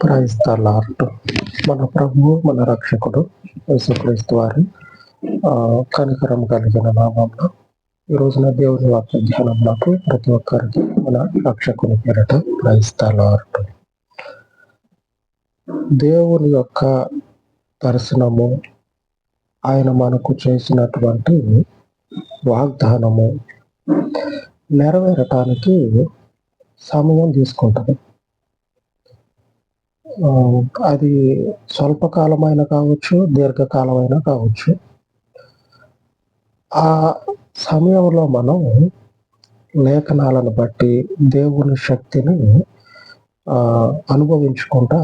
Praise the lord. మన ప్రభువు మన రక్షకుడు యేసుక్రీస్తు వారి కనికరం కలిగిన నామంలో ఈ రోజున దేవుని వాక్య ధ్యానంలోకి ప్రతి ఒక్కరికి మన రక్షకుని పేరట ప్రైజ్ ద లార్డ్. దేవుని యొక్క దర్శనము, ఆయన మనకు చేసినటువంటి వాగ్దానము నెరవేరటానికి సమయం తీసుకుంటుంది. అది స్వల్పకాలమైన కావచ్చు, దీర్ఘకాలమైన కావచ్చు. ఆ సమయంలో మనం లేఖనాలను బట్టి దేవుని శక్తిని అనుభవించుకుంటా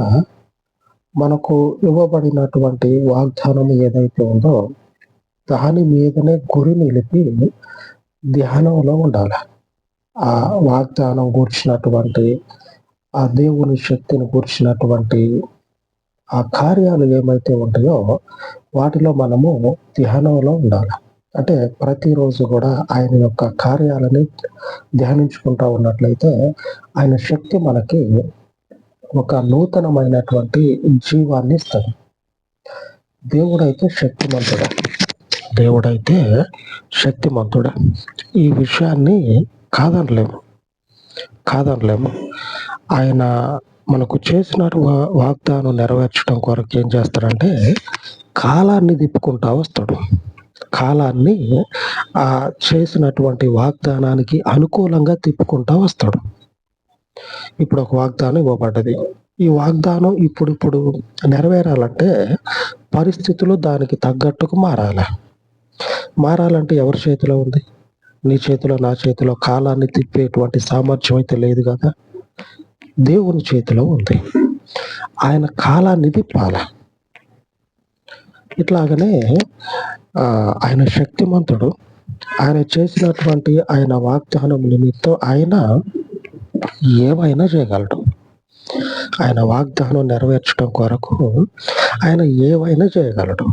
మనకు ఇవ్వబడినటువంటి వాగ్దానం ఏదైతే ఉందో దాని మీదనే గురి నిలిపి ధ్యానంలో ఉండాలి. ఆ వాగ్దానం కూర్చున్నటువంటి ఆ దేవుని శక్తిని కూర్చున్నటువంటి ఆ కార్యాలు ఏమైతే ఉంటాయో వాటిలో మనము ధ్యానంలో ఉండాలి. అంటే ప్రతిరోజు కూడా ఆయన యొక్క కార్యాలని ధ్యానించుకుంటూ ఉన్నట్లయితే ఆయన శక్తి మనకి ఒక నూతనమైనటువంటి జీవాన్ని ఇస్తుంది. దేవుడైతే శక్తిమంతుడా. ఈ విషయాన్ని కాదనలేము. ఆయన మనకు చేసిన వాగ్దానం నెరవేర్చడం కొరకు ఏం చేస్తాడంటే కాలాన్ని తిప్పుకుంటా వస్తాడు. కాలాన్ని ఆ చేసినటువంటి వాగ్దానానికి అనుకూలంగా తిప్పుకుంటా వస్తాడు. ఇప్పుడు ఒక వాగ్దానం ఇవ్వబడ్డది. ఈ వాగ్దానం ఇప్పుడు నెరవేరాలంటే పరిస్థితులు దానికి తగ్గట్టుకు మారాలంటే ఎవరి చేతిలో ఉంది? నీ చేతిలో, నా చేతిలో కాలాన్ని తిప్పేటువంటి సామర్థ్యం అయితే లేదు కదా. దేవుని చేతిలో ఉంది. ఆయన కాలాన్ని తిప్పాల. ఇట్లాగనే ఆయన శక్తిమంతుడు. ఆయన చేసినటువంటి ఆయన వాగ్దానం నిమిత్తం ఆయన ఏమైనా చేయగలడు. ఆయన వాగ్దానం నెరవేర్చడం కొరకు ఆయన ఏమైనా చేయగలడు.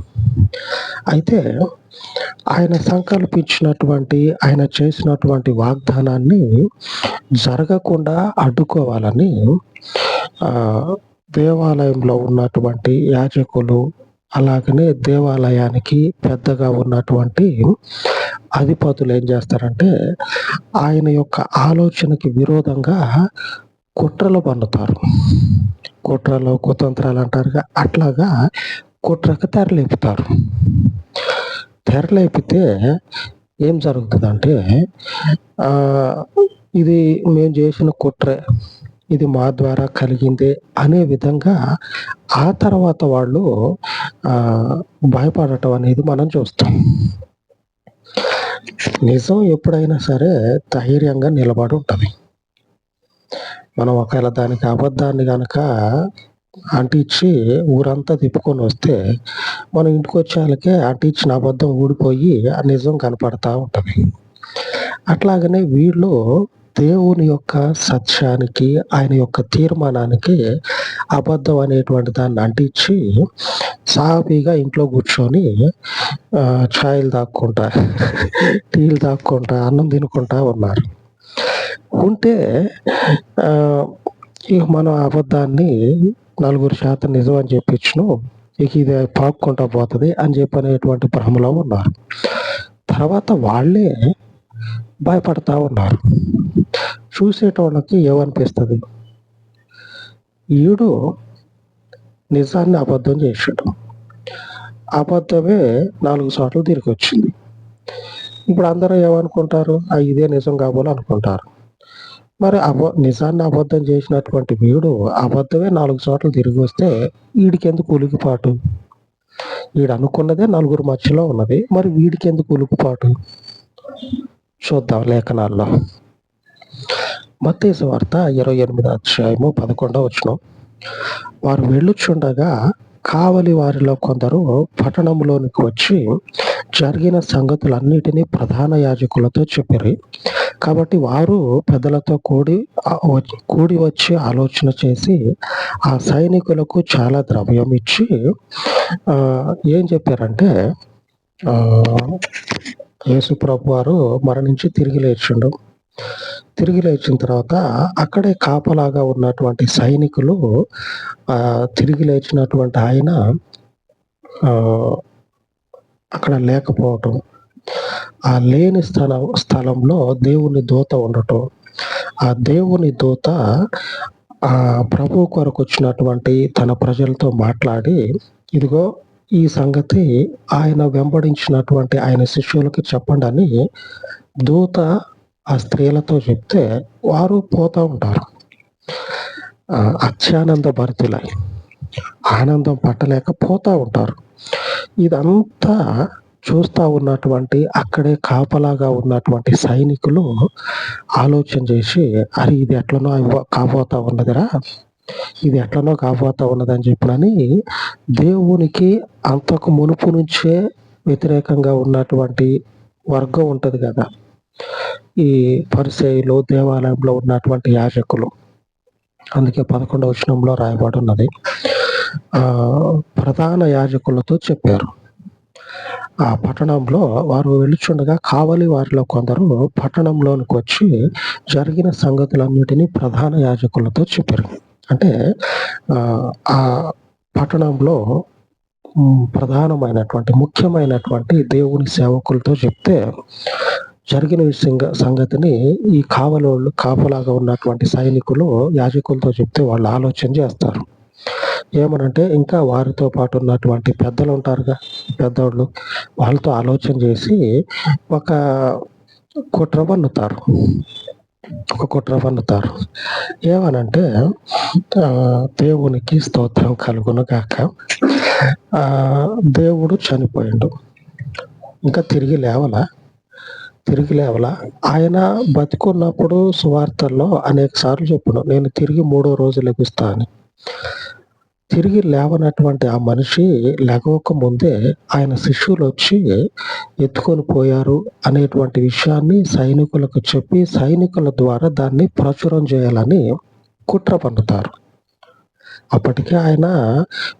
అయితే ఆయన సంకల్పించినటువంటి ఆయన చేసినటువంటి వాగ్దానాన్ని జరగకుండా అడ్డుకోవాలని దేవాలయంలో ఉన్నటువంటి యాజకులు, అలాగనే దేవాలయానికి పెద్దగా ఉన్నటువంటి అధిపతులు ఏం చేస్తారంటే ఆయన యొక్క ఆలోచనకి విరోధంగా కుట్రలు పన్నుతారు. కుట్రలు, కుతంత్రాలు అంటారుగా, అట్లాగా కుట్రకు తెరలేపితే ఏం జరుగుతుందంటే ఇది మేము చేసిన కుట్రే, ఇది మా ద్వారా కలిగిందే అనే విధంగా ఆ తర్వాత వాళ్ళు భయపడటం అనేది మనం చూస్తాం. నిజం ఎప్పుడైనా సరే ధైర్యంగా నిలబడి ఉంటుంది. మనం ఒకవేళ దానికి అబద్ధాన్ని కనుక అంటించి ఊరంతా తిప్పుకొని వస్తే మనం ఇంటికి వచ్చేళ్ళకే అంటించిన అబద్ధం ఊడిపోయి ఆ నిజం కనపడతా ఉంటుంది. అట్లాగనే వీళ్ళు దేవుని యొక్క సత్యానికి, ఆయన యొక్క తీర్మానానికి అబద్ధం అనేటువంటి దాన్ని అంటించి సాఫీగా ఇంట్లో కూర్చొని ఛాయలు తాక్కుంటా, టీలు తాక్కుంటా, అన్నం తినుకుంటా ఉన్నారు. ఉంటే ఇక మనం అబద్ధాన్ని 4% నిజం అని చెప్పించును, ఇక ఇది పాక్కుంటా పోతుంది అని చెప్పనేటువంటి భ్రమలో ఉన్నారు. తర్వాత వాళ్ళే భయపడతా ఉన్నారు. చూసేటోళ్ళకి ఏమనిపిస్తుంది? ఈడు నిజాన్ని అబద్ధం చేసాడు, అబద్ధమే 4 చోట్ల తిరిగి వచ్చింది. ఇప్పుడు అందరూ ఏమనుకుంటారు? ఇదే నిజం కాబోలు అనుకుంటారు. మరి నిజాన్ని అబద్ధం చేసినటువంటి వీడు అబద్ధమే 4 చోట్ల తిరిగి వస్తే వీడికి ఎందుకు ఉలికిపాటు? వీడు అనుకున్నదే 4 మధ్యలో ఉన్నది, మరి వీడికి ఎందుకు ఉలికిపాటు? చూద్దాం లేఖనాల్లో. మత్తయి సువార్త 28:11. వారు వెళ్ళుచుండగా కావలి వారిలో కొందరు పట్టణంలోనికి వచ్చి జరిగిన సంగతులన్నిటినీ ప్రధాన యాజకులతో చెప్పిరి. కాబట్టి వారు పెద్దలతో కూడి వచ్చి ఆలోచన చేసి ఆ సైనికులకు చాలా ద్రవ్యం ఇచ్చి ఏం చెప్పారంటే యేసు ప్రభు వారు మరణించి తిరిగి లేచిండు, తిరిగి లేచిన తర్వాత అక్కడే కాపలాగా ఉన్నటువంటి సైనికులు తిరిగి లేచినటువంటి ఆయన అక్కడ లేకపోవటం, ఆ లేని స్థలంలో దేవుని దూత ఉండటం, ఆ దేవుని దూత ప్రభువు కొరకు వచ్చినటువంటి తన ప్రజలతో మాట్లాడి, ఇదిగో ఈ సంగతి ఆయన వెంబడించినటువంటి ఆయన శిష్యులకి చెప్పండి అని దూత ఆ స్త్రీలతో చెప్తే వారు పోతా ఉంటారు. అత్యానంద భరితులై ఆనందం పట్టలేక పోతా ఉంటారు. ఇదంతా చూస్తా ఉన్నటువంటి అక్కడే కాపలాగా ఉన్నటువంటి సైనికులు ఆలోచన చేసి, అరే ఇది ఎట్లనో కాబోతా ఉన్నదిరా, ఇది ఎట్లనో కాబోతా ఉన్నదని చెప్పినని దేవునికి అంతకు మునుపు నుంచే వ్యతిరేకంగా ఉన్నటువంటి వర్గం ఉంటది కదా, ఈ పరిసయ్యులు, దేవాలయంలో ఉన్నటువంటి యాజకులు. అందుకే 11వ వచనంలో రాయబడి ఉన్నది, ప్రధాన యాజకులతో చెప్పారు. ఆ పట్టణంలో వారు వెళుచుండగా కావలి వారిలో కొందరు పట్టణంలోనికి వచ్చి జరిగిన సంగతులన్నిటినీ ప్రధాన యాజకులతో చెప్పారు. అంటే ఆ పట్టణంలో ప్రధానమైనటువంటి ముఖ్యమైనటువంటి దేవుని సేవకులతో చెప్తే జరిగిన సంగతిని ఈ కాపలాగా ఉన్నటువంటి సైనికులు యాజకులతో చెప్తే వాళ్ళు ఆలోచన చేస్తారు. ఏమనంటే ఇంకా వారితో పాటు ఉన్నటువంటి పెద్దలు ఉంటారుగా, పెద్దోళ్ళు, వాళ్ళతో ఆలోచన చేసి ఒక కుట్ర పన్నుతారు. ఏమనంటే దేవునికి స్తోత్రం కలుగును గాక, దేవుడు చనిపోయిండు, ఇంకా తిరిగి లేవలా. ఆయన బతికున్నప్పుడు సువార్తల్లో అనేక సార్లు చెప్పును, నేను తిరిగి 3వ రోజు లెగుస్తా అని. తిరిగి లేవనటువంటి ఆ మనిషి లెగవక ముందే ఆయన శిష్యులు వచ్చి ఎత్తుకొని పోయారు అనేటువంటి విషయాన్ని సైనికులకు చెప్పి సైనికుల ద్వారా దాన్ని ప్రచురం చేయాలని కుట్ర పన్నుతారు. అప్పటికే ఆయన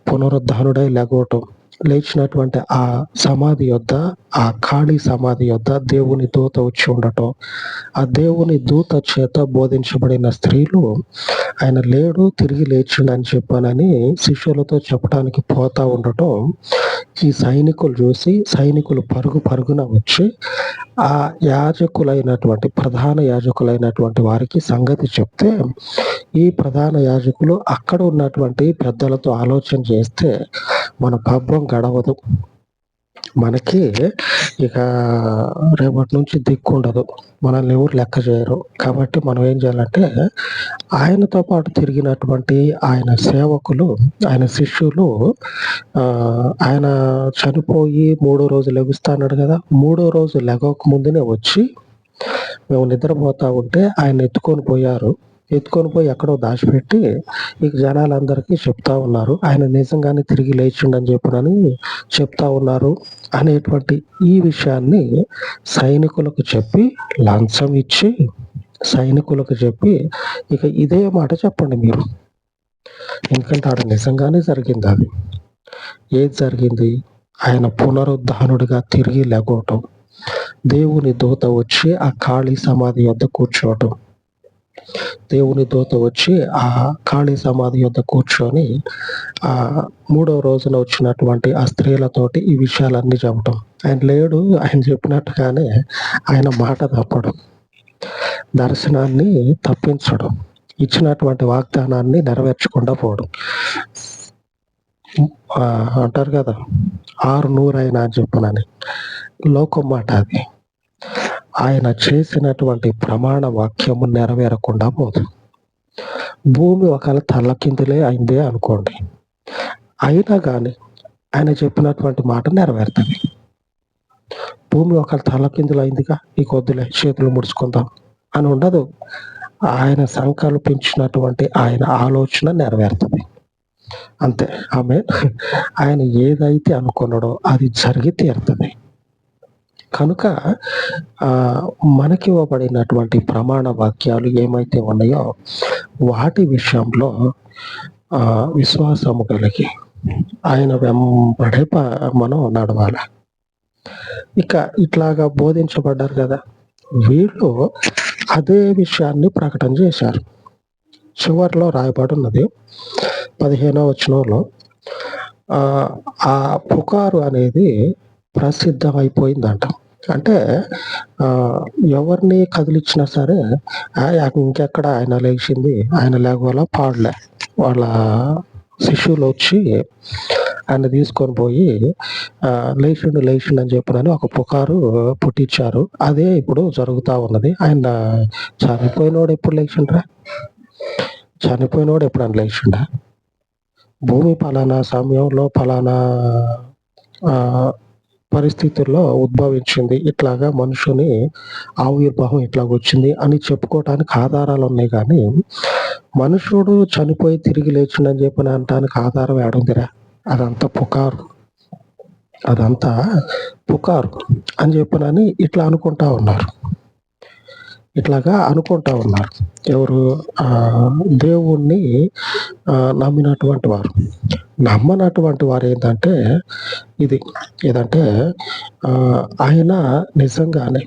పునరుద్ధానుడై లెగవటం, లేచినటువంటి ఆ సమాధి యొద్ద, ఆ ఖాళీ సమాధి యొద్ద దేవుని దూత వచ్చి ఉండటం, ఆ దేవుని దూత చేత బోధించబడిన స్త్రీలు ఆయన లేడు, తిరిగి లేచిండు అని చెప్పానని శిష్యులతో చెప్పడానికి పోతా ఉండటం ఈ సైనికులు చూసి, సైనికులు పరుగున వచ్చి ఆ ప్రధాన యాజకులైనటువంటి వారికి సంగతి చెప్తే, ఈ ప్రధాన యాజకులు అక్కడ ఉన్నటువంటి పెద్దలతో ఆలోచన చేస్తే మన పబ్బం గడవదు, మనకి ఇక రేపటి నుంచి దిక్కు ఉండదు, మనల్ని ఎవరు లెక్క చేయరు. కాబట్టి మనం ఏం చేయాలంటే ఆయనతో పాటు తిరిగినటువంటి ఆయన సేవకులు, ఆయన శిష్యులు ఆయన చనిపోయి 3వ రోజు లెగుస్తా అన్నాడు కదా, 3వ రోజు లెగవక ముందునే వచ్చి మేము నిద్రపోతా ఉంటే ఆయన ఎత్తుకొని పోయి ఎక్కడో దాచిపెట్టి ఇక జనాలందరికీ చెప్తా ఉన్నారు, ఆయన నిజంగానే తిరిగి లేచిండని చెప్పనని చెప్తా ఉన్నారు అనేటువంటి ఈ విషయాన్ని సైనికులకు చెప్పి, లంచం ఇచ్చి సైనికులకు చెప్పి, ఇక ఇదే మాట చెప్పండి మీరు, ఎందుకంటే ఆడ నిజంగానే జరిగింది. అది ఏది జరిగింది? ఆయన పునరుద్ధానుడిగా తిరిగి లెగవటం, దేవుని దూత వచ్చి ఆ ఖాళీ సమాధి వద్ద కూర్చోవటం, దేవుని దూత వచ్చి ఆ ఖాళీ సమాధి యొద్ద కూర్చొని ఆ 3వ రోజున వచ్చినటువంటి ఆ స్త్రీలతోటి ఈ విషయాలన్నీ చెప్పటం. ఆయన లేడు, ఆయన చెప్పినట్టుగానే ఆయన మాట తప్పడం, దర్శనాన్ని తప్పించడం, ఇచ్చినటువంటి వాగ్దానాన్ని నెరవేర్చకుండా పోవడం. అంటారు కదా, 600 అయినా అని చెప్పనని, లోకం మాట అది. ఆయన చేసినటువంటి ప్రమాణ వాక్యము నెరవేరకుండా పోదు. భూమి ఒకవేళ తల్లకిందులే అయిందే అనుకోండి, అయినా కానీ ఆయన చెప్పినటువంటి మాట నెరవేరుతుంది. భూమి ఒకవేళ తల్లకిందులు అయిందిగా, ఈ కొద్దిలే చేతులు ముడుచుకుందాం అని ఉండదు. ఆయన సంకల్పించినటువంటి ఆయన ఆలోచన నెరవేరుతుంది, అంతే. ఆయన ఏదైతే అనుకున్నాడో అది జరిగి తీరుతుంది. కనుక మనకి ఇవ్వబడినటువంటి ప్రమాణ వాక్యాలు ఏమైతే ఉన్నాయో వాటి విషయంలో విశ్వాసము కలిగి ఆయన వెంబడే మనం నడవాలి. ఇక ఇట్లాగా బోధించబడ్డారు కదా, వీళ్ళు అదే విషయాన్ని ప్రకటన చేశారు. చివరిలో రాయబడి ఉన్నది 15వ వచనంలో ఆ పుకారు అనేది ప్రసిద్ధమైపోయిందంట. అంటే ఎవరిని కదిలిచ్చినా సరే ఇంకెక్కడ ఆయన లేచింది, ఆయన లేకపోలా పాడలే. వాళ్ళ శిష్యులు వచ్చి ఆయన తీసుకొని పోయి లేచిండు అని చెప్పినని ఒక పుకారు పుట్టించారు. అదే ఇప్పుడు జరుగుతూ ఉన్నది. ఆయన చనిపోయినోడు ఎప్పుడు లేచిండ్రా? చనిపోయినోడు ఎప్పుడన్నా లేచిండా? భూమి పలానా సమయంలో పలానా పరిస్థితుల్లో ఉద్భవించింది, ఇట్లాగా మనుషుని ఆవిర్భావం ఇట్లాగొచ్చింది అని చెప్పుకోవటానికి ఆధారాలు ఉన్నాయి. కానీ మనుషుడు చనిపోయి తిరిగి లేచిండని చెప్పని అనటానికి ఆధారం ఏడుందిరా? అదంతా పుకారు అని చెప్పనని ఇట్లా అనుకుంటా ఉన్నారు. ఎవరు? దేవుణ్ణి నమ్మినటువంటి వారు. నమ్మనటువంటి వారు ఏదంటే ఆయన నిజంగానే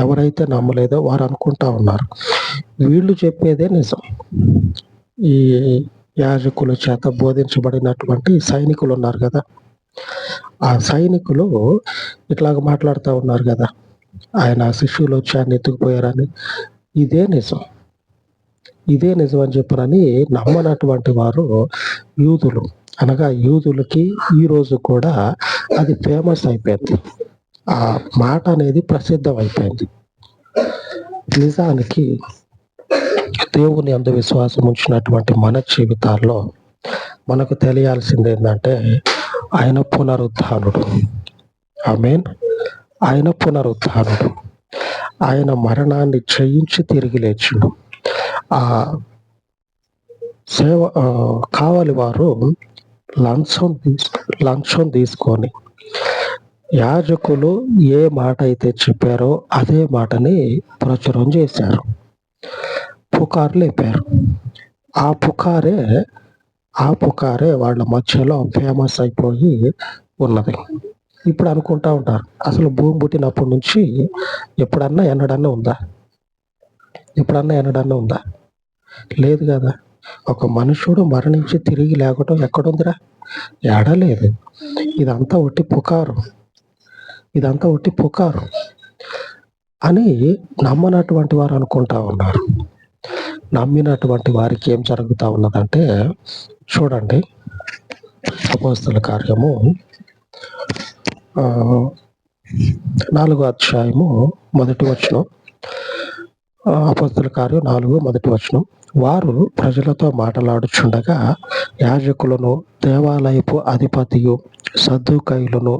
ఎవరైతే నమ్మలేదో వారు అనుకుంటా ఉన్నారు వీళ్ళు చెప్పేదే నిజం. ఈ యాజకుల చేత బోధించబడినటువంటి సైనికులు ఉన్నారు కదా, ఆ సైనికులు ఇట్లాగ మాట్లాడుతూ ఉన్నారు కదా, ఆయన శిష్యులు వచ్చి ఆయన ఎత్తుకుపోయారని. ఇదే నిజం అని చెప్పనని నమ్మనటువంటి వారు యూదులు. అనగా యూదులకి ఈ రోజు కూడా అది ఫేమస్ అయిపోయింది. ఆ మాట అనేది ప్రసిద్ధం అయిపోయింది. నిజానికి దేవుని యందు విశ్వాసం ఉంచినటువంటి మన జీవితాల్లో మనకు తెలియాల్సింది ఏంటంటే ఆయన పునరుత్థానుడు. ఆమేన్. ఆయన పునరుత్థానుడు. ఆయన మరణాన్ని జయించి తిరిగి లేచిండు. ఆ కావలి వారు లంచం తీసుకొని యాజకులు ఏ మాట అయితే చెప్పారో అదే మాటని ప్రచురం చేశారు. పుకారు లేపారు. ఆ పుకారే వాళ్ళ మధ్యలో ఫేమస్ అయిపోయి ఉన్నది. ఇప్పుడు అనుకుంటా ఉంటారు, అసలు భూమి పుట్టినప్పటి నుంచి ఎప్పుడన్నా ఎన్నడన్నా ఉందా? లేదు కదా. ఒక మనుషుడు మరణించి తిరిగి లేకటం ఎక్కడుందిరా? ఏడలేదు. ఇదంతా ఒట్టి పుకారు అని నమ్మనటువంటి వారు అనుకుంటా ఉన్నారు. నమ్మినటువంటి వారికి ఏం జరుగుతూ ఉన్నదంటే చూడండి, అపోస్తల కార్యము 4వ అధ్యాయము 1వ వచనం. అపోస్తల కార్యం 4 1వ వచనం. వారు ప్రజలతో మాట్లాడుచుండగా యాజకులను, దేవాలయపు అధిపతియు, సద్దూకయులను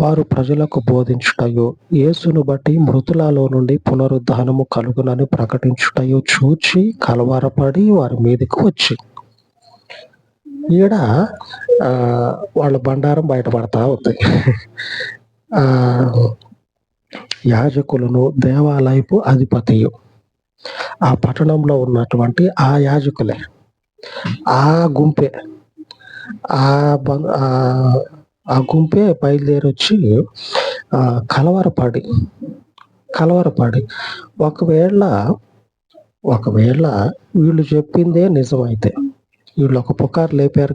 వారు ప్రజలకు బోధించుటయు, యేసును బట్టి మృతులలో నుండి పునరుద్ధానము కలుగునని ప్రకటించుటయు చూచి కలవరపడి వారి మీదకి వచ్చి. ఈడ వాళ్ళ బండారం బయటపడతా ఉంది. యాజకులను, దేవాలయపు అధిపతియు, ఆ పట్టణంలో ఉన్నటువంటి ఆ యాజకులే, ఆ గుంపే బయలుదేరి వచ్చి కలవరపడి ఒకవేళ వీళ్ళు చెప్పిందే నిజమైతే, వీళ్ళు ఒక పుకారు లేపారు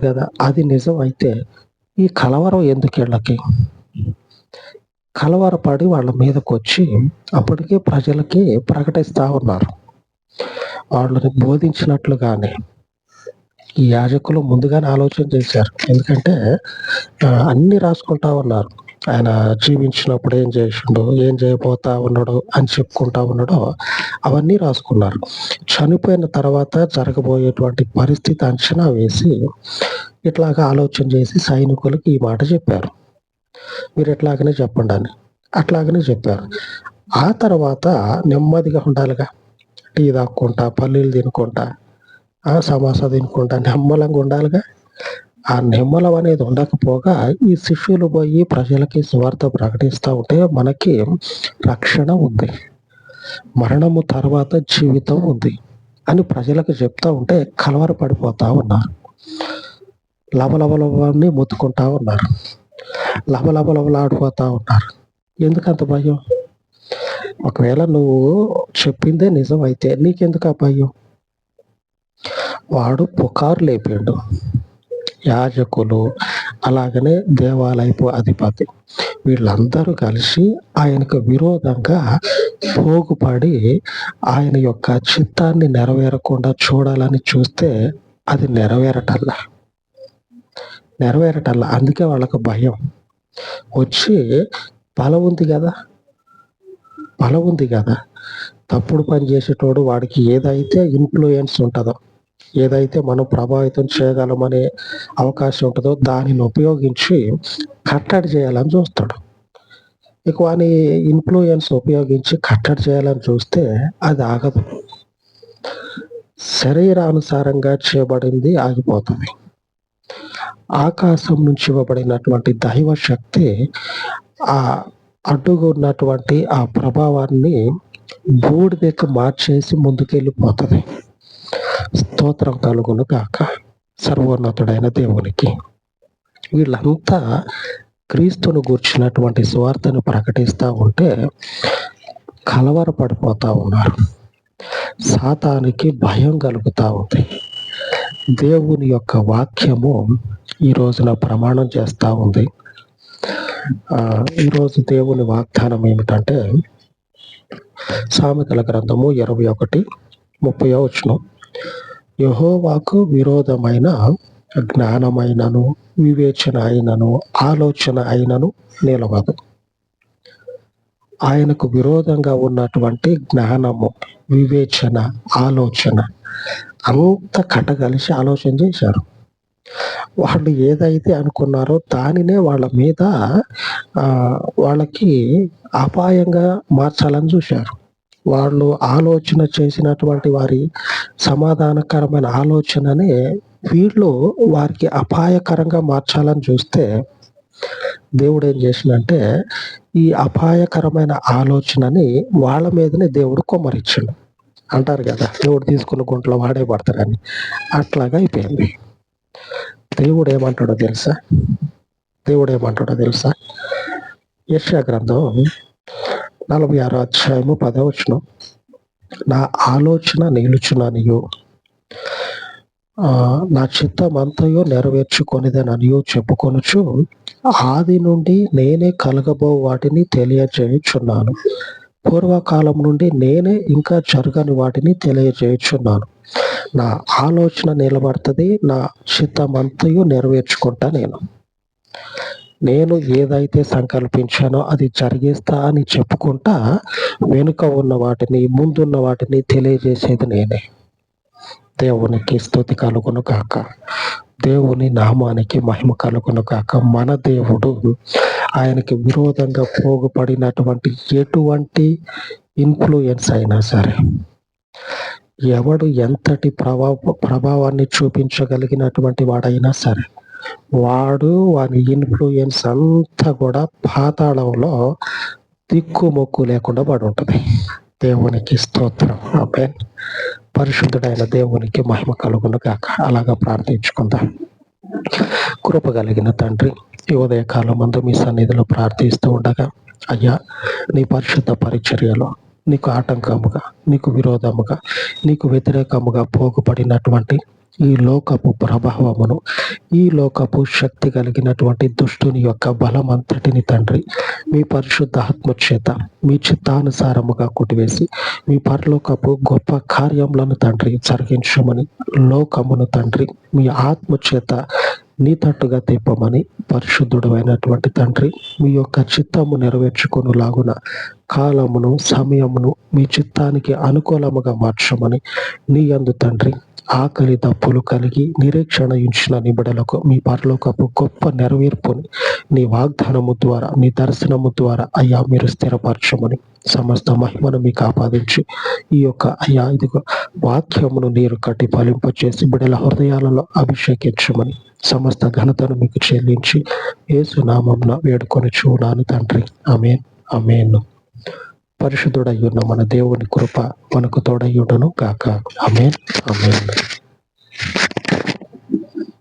కదా, అది నిజం అయితే ఈ కలవరం ఎందుకు? వీళ్ళకి కలవరపడి వాళ్ళ మీదకి వచ్చి అప్పటికే ప్రజలకి ప్రకటిస్తూ ఉన్నారు. వాళ్ళని బోధించినట్లుగానే ఈ యాజకులు ముందుగానే ఆలోచన చేశారు. ఎందుకంటే అన్ని రాసుకుంటా ఉన్నారు. ఆయన జీవించినప్పుడు ఏం చేసిండు, ఏం చేయబోతా ఉన్నాడు అని చెప్పుకుంటా ఉన్నాడో అవన్నీ రాసుకున్నారు. చనిపోయిన తర్వాత జరగబోయేటువంటి పరిస్థితి అంచనా వేసి ఇట్లాగా ఆలోచన చేసి సైనికులకు ఈ మాట చెప్పారు. మీరు ఎట్లాగనే చెప్పండి అని. అట్లాగనే చెప్పారు. ఆ తర్వాత నెమ్మదిగా ఉండాలిగా, టీ తాక్కుంటా, పల్లీలు తినుకుంటా, సమోసా తినుకుంటా నెమ్మలంగా ఉండాలిగా. ఆ నెమ్మలం అనేది ఉండకపోగా ఈ శిష్యులు పోయి ప్రజలకి సువార్త ప్రకటిస్తూ ఉంటే మనకి రక్షణ ఉంది, మరణము తర్వాత జీవితం ఉంది అని ప్రజలకు చెప్తా ఉంటే కలవరపడిపోతా ఉన్నారు. లవలవలవాన్ని మొత్తుకుంటా ఉన్నారు, లవలవలవలాడిపోతా ఉన్నారు. ఎందుకంత భయం? ఒకవేళ నువ్వు చెప్పిందే నిజం అయితే నీకెందుకు ఆ భయం? వాడు పుకారు లేపాడు. యాజకులు, అలాగనే దేవాలయపు అధిపతి వీళ్ళందరూ కలిసి ఆయనకు విరోధంగా పోగుపడి ఆయన యొక్క చిత్తాన్ని నెరవేరకుండా చూడాలని చూస్తే అది నెరవేరటల్లా. అందుకే వాళ్ళకు భయం. వచ్చి బలం ఉంది కదా, తప్పుడు పని చేసేటోడు వాడికి ఏదైతే ఇన్ఫ్లుయెన్స్ ఉంటుందో, ఏదైతే మనం ప్రభావితం చేయగలమనే అవకాశం ఉంటుందో దానిని ఉపయోగించి కట్టడి చేయాలని చూస్తాడు. ఇక వాని ఇన్ఫ్లుయెన్స్ ఉపయోగించి కట్టడి చేయాలని చూస్తే అది ఆగదు. శరీరానుసారంగా చేయబడింది ఆగిపోతుంది. ఆకాశం నుంచి ఇవ్వబడినటువంటి దైవ శక్తి ఆ అడ్డుగా ఉన్నటువంటి ఆ ప్రభావాన్ని బూడిదకి మార్చేసి ముందుకెళ్ళిపోతుంది. స్తోత్రం కలుగును గాక సర్వోన్నతుడైన దేవునికి. వీళ్ళంతా క్రీస్తును గూర్చినటువంటి సువార్తను ప్రకటిస్తూ ఉంటే కలవరపడిపోతూ ఉన్నారు. సాతానికి భయం కలుగుతూ ఉంది. దేవుని యొక్క వాక్యము ఈ రోజున ప్రమాణం చేస్తూ ఉంది. ఈరోజు దేవుని వాగ్దానం ఏమిటంటే సామెతల గ్రంథము 21:30 యెహోవాకు విరోధమైన జ్ఞానమైనను వివేచన అయినను ఆలోచన అయినను నిలవదు. ఆయనకు విరోధంగా ఉన్నటువంటి జ్ఞానము, వివేచన, ఆలోచన అంతా కట్టగలిసి ఆలోచన చేశారు. వాళ్ళు ఏదైతే అనుకున్నారో దానినే వాళ్ళ మీద వాళ్ళకి అపాయంగా మార్చాలని చూశారు. వాళ్ళు ఆలోచన చేసినటువంటి వారి సమాధానకరమైన ఆలోచననే వీళ్ళు వారికి అపాయకరంగా మార్చాలని చూస్తే దేవుడు ఏం చేసిందంటే ఈ అపాయకరమైన ఆలోచనని వాళ్ళ మీదనే దేవుడు కొమ్మరించాడు. అంటారు కదా, దేవుడు తీసుకున్న గుంటలో వాడే పడతారని. అట్లాగా అయిపోయింది. దేవుడు ఏమంటాడో తెలుసా? యెషయా గ్రంథం 46:10 నా ఆలోచన నిలుచుననియు నా చిత్తమంతయు నెరవేర్చుకొనిదననియు చెప్పుకొనుచు ఆది నుండి నేనే కలగబో వాటిని తెలియజేయుచున్నాను. పూర్వకాలం నుండి నేనే ఇంకా జరగని వాటిని తెలియజేయుచున్నాను. నా ఆలోచన నిలబడుతుంది, నా చిత్తమంతయు నెరవేర్చుకుంటా. నేను ఏదైతే సంకల్పించానో అది జరిగిస్తా అని చెప్పుకుంటా వెనుక ఉన్న వాటిని, ముందున్న వాటిని తెలియజేసేది నేనే. దేవునికి స్తుతి కలుగును గాక. దేవుని నామానికి మహిమ కలుగును గాక. మన దేవుడు ఆయనకి విరోధంగా పోగుపడినటువంటి ఎటువంటి ఇన్ఫ్లుయెన్స్ అయినా సరే, ఎవడు ఎంతటి ప్రభావాన్ని చూపించగలిగినటువంటి వాడైనా సరే, వాని ఇన్ఫ్లుయెన్స్ అంతా కూడా పాతాళంలో దిక్కుమొక్కు లేకుండా పడి ఉంటుంది. దేవునికి స్తోత్రం. ఆమేన్. పరిశుద్ధుడైన దేవునికి మహిమ కలుగును గాక. అలాగా ప్రార్థించుకుందాం. కృప కలిగిన తండ్రి, ఈ ఉదయకాలం మందు మీ సన్నిధిలో ప్రార్థిస్తూ ఉండగా, అయ్యా నీ పరిశుద్ధ పరిచర్యలో నీకు ఆటంకముగా, నీకు విరోధముగా, నీకు వ్యతిరేకముగా పోగుపడినటువంటి ఈ లోకపు ప్రభావమును, ఈ లోకపు శక్తి కలిగినటువంటి దుష్టుని యొక్క బలమంతటిని తండ్రి మీ పరిశుద్ధ ఆత్మ చేత మీ చిత్తానుసారముగా కొట్టివేసి మీ పరలోకపు గొప్ప కార్యములను తండ్రి జరిగించమని, లోకమును తండ్రి మీ ఆత్మ చేత నీ తట్టుగా తిప్పమని, పరిశుద్ధుడు అయినటువంటి తండ్రి మీ యొక్క చిత్తము నెరవేర్చుకొనులాగున కాలమును, సమయమును మీ చిత్తానికి అనుకూలముగా మార్చమని, నీ యందు తండ్రి ఆకలి దప్పులు కలిగి నిరీక్షణ ఉంచిన నిబిడలకు మీ పరలోకపు గొప్ప నెరవేర్పుని నీ వాగ్దానము ద్వారా, నీ దర్శనము ద్వారా అయ్యా మీరు స్థిరపరచమని, సమస్త మహిమను మీకు ఆపాదించి ఈ యొక్క అయ్యా ఇదిగో వాక్యమును నీరు కట్టి ఫలింపచేసి బిడల హృదయాలలో అభిషేకించమని, సమస్త ఘనతను మీకు చెల్లించి యేసు నామమున వేడుకొని చూడాను తండ్రి. ఆమేన్. ఆమేన్. పరిశుద్ధుడయ్యున్న మన దేవుని కృప మనకు తోడయ్యుండును గాక. ఆమేన్. ఆమేన్.